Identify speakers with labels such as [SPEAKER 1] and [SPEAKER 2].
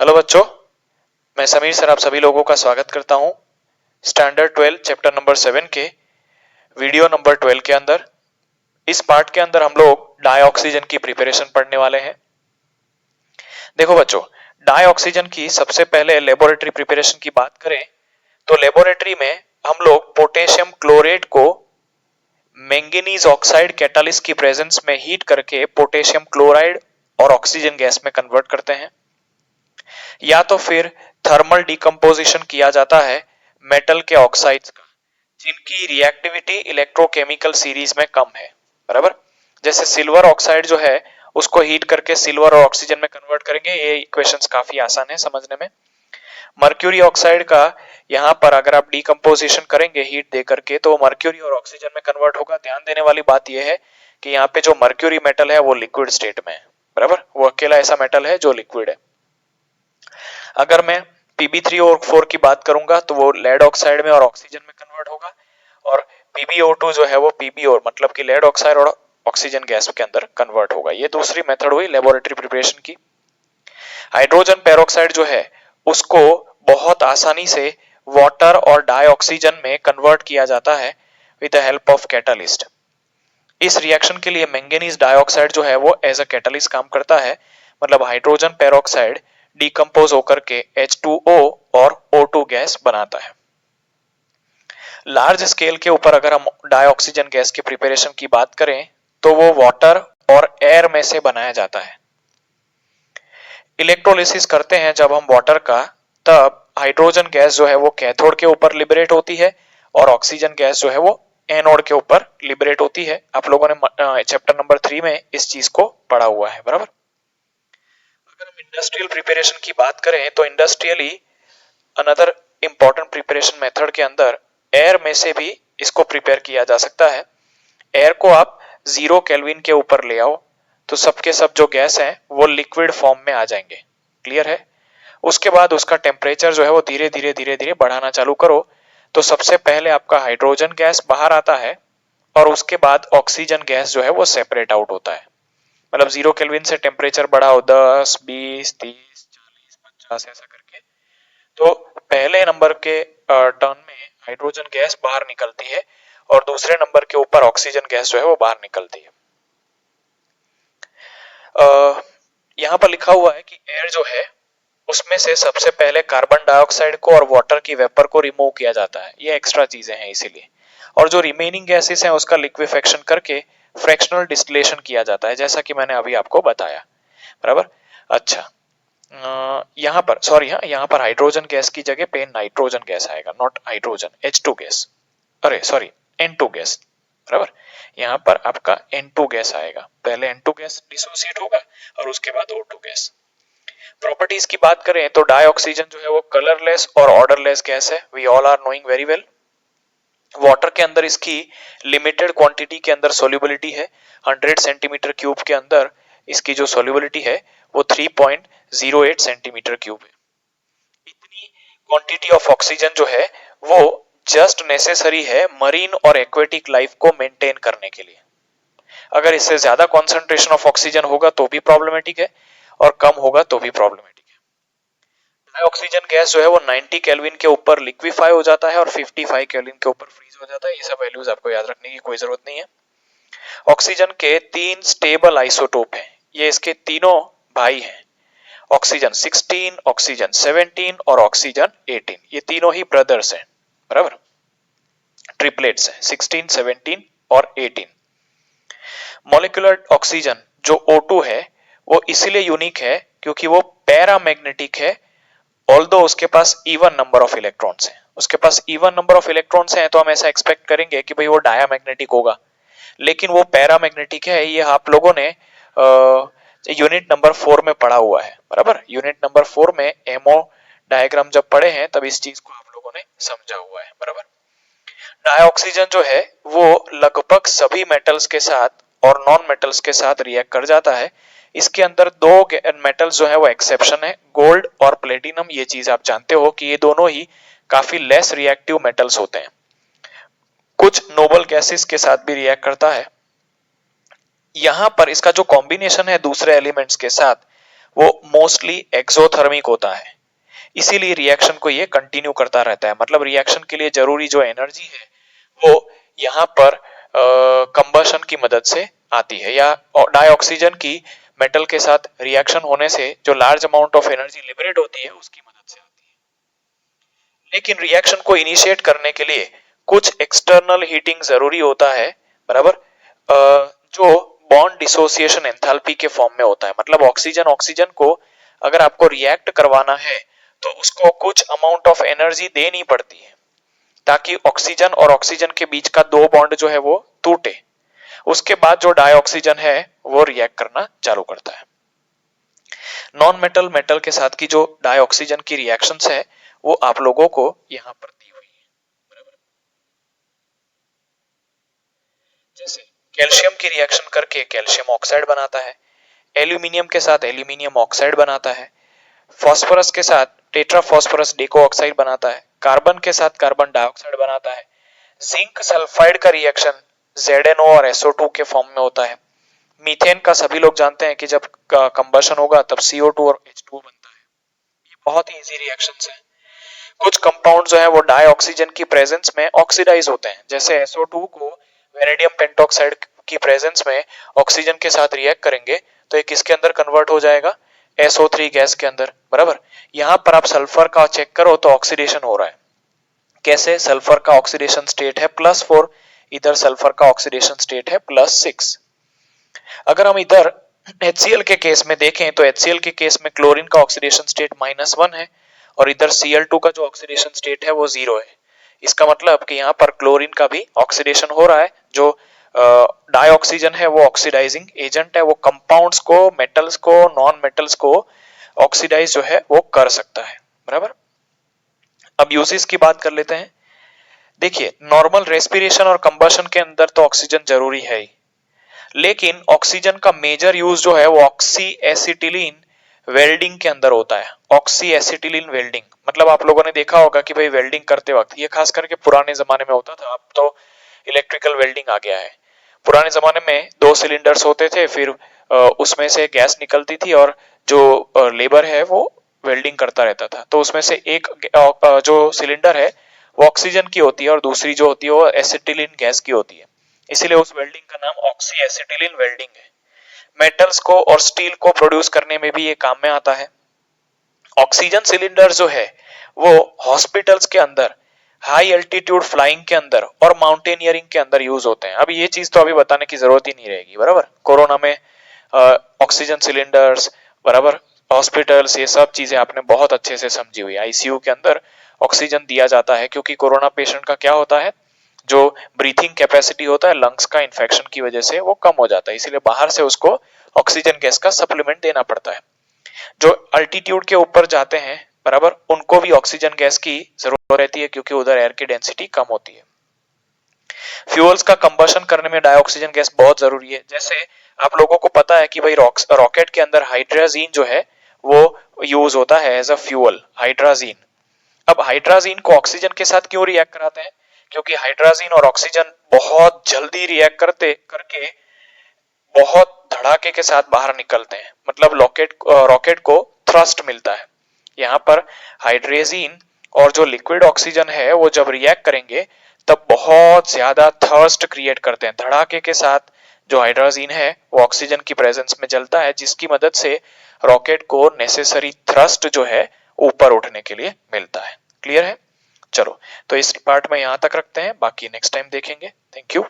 [SPEAKER 1] Hello बच्चों, मैं Sameer sir आप सभी लोगों का स्वागत करता हूं स्टैंडर्ड 12 चैप्टर नंबर 7 के वीडियो नंबर 12 के अंदर। इस पार्ट के अंदर हम लोग डाई ऑक्सीजन की प्रिपरेशन पढ़ने वाले हैं। देखो बच्चों, डाई ऑक्सीजन की सबसे पहले लेबोरेटरी प्रिपरेशन की बात करें तो लेबोरेटरी में हम लोग पोटेशियम क्लोरेट को मैंगनीज ऑक्साइड कैटालिस्ट की प्रेजेंस में हीट करके पोटेशियम क्लोराइड और ऑक्सीजन गैस में कन्वर्ट करते हैं, या तो फिर थर्मल डिकम्पोजिशन किया जाता है मेटल के ऑक्साइड्स का जिनकी रिएक्टिविटी इलेक्ट्रोकेमिकल सीरीज में कम है। बराबर, जैसे सिल्वर ऑक्साइड जो है उसको हीट करके सिल्वर और ऑक्सीजन में कन्वर्ट करेंगे। ये इक्वेशंस काफी आसान है समझने में। मर्क्यूरी ऑक्साइड का यहाँ पर अगर आप डिकम्पोजिशन करेंगे हीट दे करके तो मर्क्यूरी और ऑक्सीजन में कन्वर्ट होगा। ध्यान देने वाली बात यह है कि यहाँ पे जो मर्क्यूरी मेटल है वो लिक्विड स्टेट में है। बराबर, वो अकेला ऐसा मेटल है जो लिक्विड है। अगर मैं Pb3 और 4 की बात करूंगा तो वो लेड ऑक्साइड में और ऑक्सीजन में कन्वर्ट होगा, और PbO2 जो है वो PbO मतलब कि लेड ऑक्साइड और ऑक्सीजन गैस के अंदर कन्वर्ट होगा। ये दूसरी मेथड हुई लेबोरेटरी प्रिपरेशन की। हाइड्रोजन पेरोक्साइड जो है उसको बहुत आसानी से वाटर और डाई ऑक्सीजन में कन्वर्ट किया जाता है with the help of catalyst. इस रिएक्शन के लिए मैंगनीज डाइऑक्साइड जो है वो एज अ कैटालिस्ट काम करता है, मतलब हाइड्रोजन पेरोक्साइड डिकम्पोज होकर के H2O और O2 गैस बनाता है। लार्ज स्केल के ऊपर अगर हम डाई ऑक्सीजन गैस की प्रिपरेशन की बात करें तो वो वाटर और एयर में से बनाया जाता है। इलेक्ट्रोलिसिस करते हैं जब हम वाटर का, तब हाइड्रोजन गैस जो है वो कैथोड के ऊपर लिबरेट होती है और ऑक्सीजन गैस जो है वो एनोड के ऊपर लिबरेट होती है। आप लोगों ने चैप्टर नंबर 3 में इस चीज को पढ़ा हुआ है। बराबर, अगर हम इंडस्ट्रियल प्रिपरेशन की बात करें तो industrially another important preparation method के अंदर एयर में से भी इसको प्रिपेयर किया जा सकता है। एयर को आप 0 केल्विन के ऊपर ले आओ तो सबके सब जो गैस हैं वो लिक्विड फॉर्म में आ जाएंगे। क्लियर है? उसके बाद उसका टेम्परेचर जो है वो धीरे धीरे बढ़ाना चालू करो तो सबसे पहले आपका हाइड्रोजन गैस बाहर आता है और उसके बाद ऑक्सीजन गैस जो है वो सेपरेट आउट होता है। मतलब 0 केल्विन से टेम्परेचर बढ़ाओ 10, 20, 30, 40, 50 ऐसा करके, तो पहले नंबर के टर्न में हाइड्रोजन गैस बाहर निकलती है और दूसरे नंबर के ऊपर ऑक्सीजन गैस जो है वो बाहर निकलती है। यहाँ पर लिखा हुआ है कि एयर जो है उसमें से सबसे पहले कार्बन डाइऑक्साइड को और वाटर की वेपर को रिमूव किया जाता है। ये एक्स्ट्रा चीजें हैं इसीलिए, और जो रिमेनिंग गैसेस हैं उसका लिक्विफेक्शन करके फ्रैक्शनल डिस्टिलेशन किया जाता है, जैसा कि मैंने अभी आपको बताया। बराबर, अच्छा, यहाँ पर सॉरी, हाँ, यहाँ पर हाइड्रोजन गैस की जगह पे नाइट्रोजन गैस आएगा, नॉट हाइड्रोजन, H2 गैस, अरे सॉरी, N2 गैस। बराबर, यहाँ पर आपका N2 गैस आएगा, पहले N2 गैस डिसोसिएट होगा और उसके बाद O2 गैस। प्रॉपर्टीज की बात करें तो डाई ऑक्सीजन जो है वो कलरलेस और ऑर्डरलेस गैस है। We all are knowing very well. Water के अंदर इसकी लिमिटेड क्वांटिटी के अंदर सोल्यूबिलिटी है। 100 सेंटीमीटर क्यूब के अंदर इसकी जो सोल्यूबिलिटी है वो 3.08 सेंटीमीटर क्यूब है। इतनी क्वांटिटी ऑफ ऑक्सीजन जो है वो जस्ट नेसेसरी है मरीन और एक्वेटिक लाइफ को मेंटेन करने के लिए। अगर इससे ज्यादा कॉन्सेंट्रेशन ऑफ ऑक्सीजन होगा तो भी प्रॉब्लमेटिक है और कम होगा तो भी प्रॉब्लमेटिक है। डाई ऑक्सीजन गैस जो है वो 90 केल्विन के ऊपर लिक्विफाई हो जाता है और 55 केल्विन के ऊपर फ्रीज हो जाता है। ये सब वैल्यूज आपको याद रखने की कोई जरूरत नहीं है। ऑक्सीजन के 3 स्टेबल आइसोटोप हैं, ये इसके तीनों भाई हैं। ऑक्सीजन 16, ऑक्सीजन 17 और ऑक्सीजन 18, ये तीनों ही ब्रदर्स हैं। बराबर, ट्रिपलेट्स हैं, 16, 17 और 18। मॉलिक्यूलर ऑक्सीजन जो O2 है वो इसीलिए यूनिक है क्योंकि वो पैरामैग्नेटिक है, ऑल्दो उसके पास इवन नंबर ऑफ इलेक्ट्रॉन्स हैं। उसके पास इवन नंबर ऑफ इलेक्ट्रॉन्स हैं तो हम ऐसा एक्सपेक्ट करेंगे कि भाई वो डायामैग्नेटिक होगा, लेकिन वो पैरामैग्नेटिक है। ये आप लोगों ने यूनिट नंबर 4 में पढ़ा हुआ है। बराबर, यूनिट नंबर 4 में एमओ डायग्राम जब पढ़े हैं तब इस चीज को आप लोगों ने समझा हुआ है। बराबर, डाइऑक्सीजन जो है वो लगभग सभी मेटल्स के साथ और नॉन मेटल्स के साथ रिएक्ट कर जाता है। इसके अंदर दो मेटल्स जो है वो एक्सेप्शन है, गोल्ड और प्लेटिनम। ये चीज आप जानते हो कि ये दोनों ही काफी लेस रिएक्टिव मेटल्स होते हैं। कुछ नोबल गैसेस के साथ भी रिएक्ट करता है। यहां पर इसका जो कॉम्बिनेशन है दूसरे एलिमेंट्स के साथ वो मोस्टली एक्सोथर्मिक होता है, इसीलिए रिएक्शन को ये कंटिन्यू करता रहता है। मतलब रिएक्शन के लिए जरूरी जो एनर्जी है वो यहाँ पर कंबशन की मदद से आती है, या डाइऑक्सीजन की मेटल के साथ रिएक्शन होने से जो large amount of energy liberate होती है उसकी मदद से आती है। लेकिन रिएक्शन को इनिशिएट करने के लिए कुछ एक्सटर्नल हीटिंग जरूरी होता है, बराबर, जो बॉन्ड डिसोसिएशन एंथैल्पी के फॉर्म में होता है। मतलब ऑक्सीजन ऑक्सीजन को अगर आपको रिएक्ट करवाना है तो उसको कुछ अमाउंट ऑफ एनर्जी देनी पड़ती है ताकि ऑक्सीजन और ऑक्सीजन के बीच का दो बॉन्ड जो है वो टूटे। उसके बाद जो डाइऑक्सीजन है वो रिएक्ट करना चालू करता है। नॉन मेटल मेटल के साथ की जो डाइऑक्सीजन की रिएक्शंस है वो आप लोगों को यहां पर दी हुई है, बराबर। जैसे कैल्शियम की रिएक्शन करके कैल्शियम ऑक्साइड बनाता है, एल्यूमिनियम के साथ एल्यूमिनियम ऑक्साइड बनाता है, फास्फोरस के साथ टेट्रा फास्फोरस डेको ऑक्साइड बनाता है, कार्बन के साथ कार्बन डाइऑक्साइड बनाता है। जिंक सल्फाइड का रिएक्शन ZnO और SO2 के फॉर्म में होता है। मीथेन का सभी लोग जानते हैं कि जब कंबशन होगा तब CO2 और H2 बनता है। ये बहुत ही इजी रिएक्शंस हैं। कुछ कंपाउंड जो है वो डाई ऑक्सीजन की प्रेजेंस में ऑक्सीडाइज होते हैं। जैसे SO2 को वेनेडियम पेंटॉक्साइड की प्रेजेंस में ऑक्सीजन के साथ रिएक्ट करेंगे तो ये किसके अंदर कन्वर्ट हो जाएगा, SO3 गैस के अंदर, बराबर। यहां पर आप सल्फर का चेक करो तो ऑक्सीडेशन हो रहा है। कैसे? सल्फर का ऑक्सीडेशन स्टेट है +4, इधर सल्फर का ऑक्सीडेशन स्टेट है +6। अगर हम इधर HCl के केस में देखें तो HCl के केस में क्लोरीन का ऑक्सीडेशन स्टेट -1 है और इधर Cl2 का जो ऑक्सीडेशन स्टेट है वो 0 है। इसका मतलब कि यहाँ पर क्लोरीन का भी ऑक्सीडेशन हो रहा है। जो डाइऑक्सीजन है वो ऑक्सीडाइजिंग एजेंट है, वो कंपाउंड्स को, मेटल्स को, नॉन मेटल्स को ऑक्सीडाइज जो है वो कर सकता है, बराबर। अब यूसेज की बात कर लेते हैं। देखिए, नॉर्मल रेस्पिरेशन और कंबशन के अंदर तो ऑक्सीजन जरूरी है ही, लेकिन ऑक्सीजन का मेजर यूज जो है वो ऑक्सी एसिटिलीन वेल्डिंग के अंदर होता है। ऑक्सी एसिटिलीन वेल्डिंग मतलब आप लोगों ने देखा होगा कि भाई वेल्डिंग करते वक्त, ये खास करके पुराने जमाने में होता था, अब तो इलेक्ट्रिकल वेल्डिंग आ गया है। पुराने जमाने में 2 सिलेंडर्स होते थे, फिर उसमें से गैस निकलती थी और जो लेबर है वो वेल्डिंग करता रहता था। तो उसमें से एक जो सिलेंडर है वो ऑक्सीजन की होती है और दूसरी जो होती है वो एसिटिलीन गैस की होती है, इसीलिए उस वेल्डिंग का नाम ऑक्सी एसिटिलीन वेल्डिंग है। मेटल्स को और स्टील को प्रोड्यूस करने में भी ये काम में आता है। ऑक्सीजन सिलेंडर जो है वो हॉस्पिटल्स के अंदर, हाई एल्टीट्यूड फ्लाइंग के अंदर और माउंटेनियरिंग के अंदर यूज होते हैं। अब ये चीज तो अभी बताने की जरूरत ही नहीं रहेगी, बराबर। कोरोना में ऑक्सीजन सिलेंडर्स, बराबर, हॉस्पिटल्स, ये सब चीजें आपने बहुत अच्छे से समझी हुई। आईसीयू के अंदर ऑक्सीजन दिया जाता है क्योंकि कोरोना पेशेंट का क्या होता है, जो ब्रीथिंग कैपेसिटी होता है लंग्स का इन्फेक्शन की वजह से वो कम हो जाता है, इसीलिए बाहर से उसको ऑक्सीजन गैस का सप्लीमेंट देना पड़ता है। जो अल्टीट्यूड के ऊपर जाते हैं, बराबर, उनको भी ऑक्सीजन गैस की जरूरत रहती है क्योंकि उधर एयर की डेंसिटी कम होती है। फ्यूल्स का कंबशन करने में डाइऑक्सीजन गैस बहुत जरूरी है। जैसे आप लोगों को पता है कि भाई रॉकेट के अंदर हाइड्राजीन जो है वो यूज होता है एज अ फ्यूल, हाइड्राजीन। अब हाइड्राजीन को ऑक्सीजन के साथ क्यों रिएक्ट कराते हैं? क्योंकि हाइड्राजीन और ऑक्सीजन बहुत जल्दी रिएक्ट करते करके बहुत धड़ाके के साथ बाहर निकलते हैं, मतलब रॉकेट को थ्रस्ट मिलता है। यहाँ पर हाइड्रेजीन और जो लिक्विड ऑक्सीजन है वो जब रिएक्ट करेंगे तब बहुत ज्यादा थर्स्ट क्रिएट करते हैं। धड़ाके के साथ जो हाइड्रोजीन है वो ऑक्सीजन की प्रेजेंस में जलता है, जिसकी मदद से रॉकेट को नेसेसरी थ्रस्ट जो है ऊपर उठने के लिए मिलता है। क्लियर है? चलो, तो इस पार्ट में यहां तक रखते हैं, बाकी नेक्स्ट टाइम देखेंगे। Thank you.